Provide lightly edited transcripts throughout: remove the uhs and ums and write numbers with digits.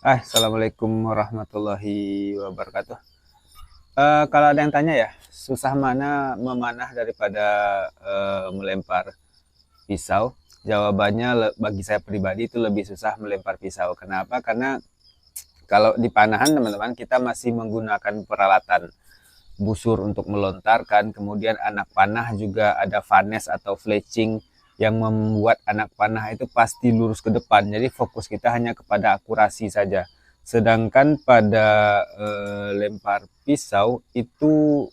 Assalamualaikum warahmatullahi wabarakatuh. Kalau ada yang tanya ya, susah mana memanah daripada melempar pisau? Jawabannya bagi saya pribadi itu lebih susah melempar pisau. Kenapa? Karena kalau di panahan teman-teman kita masih menggunakan peralatan busur untuk melontarkan, kemudian anak panah juga ada vanes atau fletching yang membuat anak panah itu pasti lurus ke depan. Jadi fokus kita hanya kepada akurasi saja. Sedangkan pada lempar pisau itu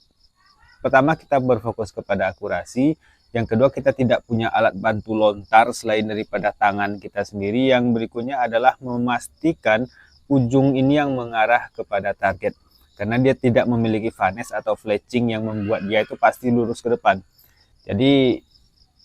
pertama kita berfokus kepada akurasi, yang kedua kita tidak punya alat bantu lontar selain daripada tangan kita sendiri, yang berikutnya adalah memastikan ujung ini yang mengarah kepada target karena dia tidak memiliki vanes atau fletching yang membuat dia itu pasti lurus ke depan. Jadi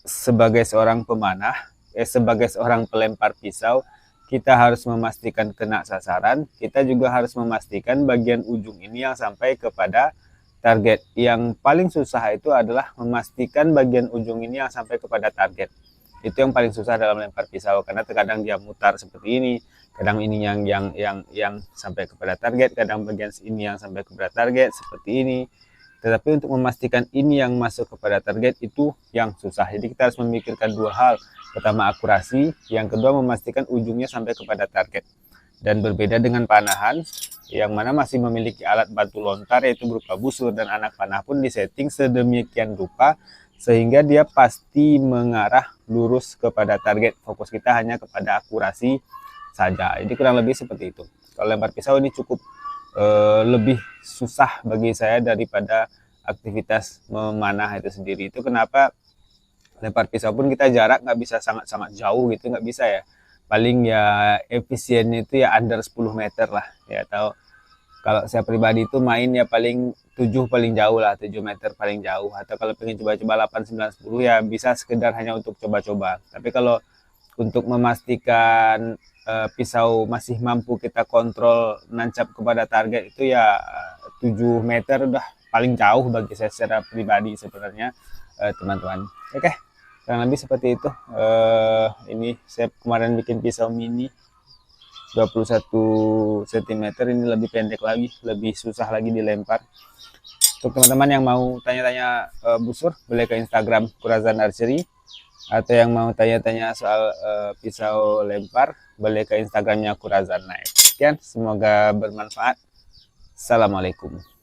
sebagai seorang pemanah, sebagai seorang pelempar pisau, kita harus memastikan kena sasaran, kita juga harus memastikan bagian ujung ini yang sampai kepada target. Yang paling susah itu adalah memastikan bagian ujung ini yang sampai kepada target. Itu yang paling susah dalam lempar pisau karena terkadang dia mutar seperti ini, kadang ini yang sampai kepada target, kadang bagian ini yang sampai kepada target seperti ini. Tetapi untuk memastikan ini yang masuk kepada target itu yang susah. Jadi kita harus memikirkan dua hal. Pertama akurasi, yang kedua memastikan ujungnya sampai kepada target. Dan berbeda dengan panahan, yang mana masih memiliki alat bantu lontar yaitu berupa busur, dan anak panah pun disetting sedemikian rupa sehingga dia pasti mengarah lurus kepada target. Fokus kita hanya kepada akurasi saja. Jadi kurang lebih seperti itu. Kalau lempar pisau ini cukup lebih susah bagi saya daripada aktivitas memanah itu sendiri. Itu kenapa lempar pisau pun kita jarak nggak bisa sangat-sangat jauh gitu, nggak bisa ya. Paling ya efisiennya itu ya under 10 meter lah ya. Atau kalau saya pribadi itu main ya paling 7 paling jauh lah, 7 meter paling jauh. Atau kalau pengen coba-coba 8, 9, 10 ya bisa sekedar hanya untuk coba-coba. Tapi kalau untuk memastikan pisau masih mampu kita kontrol nancap kepada target itu ya 7 meter udah paling jauh bagi saya secara pribadi sebenarnya teman-teman. Oke, kurang lebih seperti itu. Ini saya kemarin bikin pisau mini 21 cm, ini lebih pendek lagi, lebih susah lagi dilempar. Untuk teman-teman yang mau tanya-tanya busur, boleh ke Instagram Kurazan Archery, atau yang mau tanya-tanya soal pisau lempar, boleh ke Instagramnya Kurazan Knife. Sekian, semoga bermanfaat. Assalamualaikum.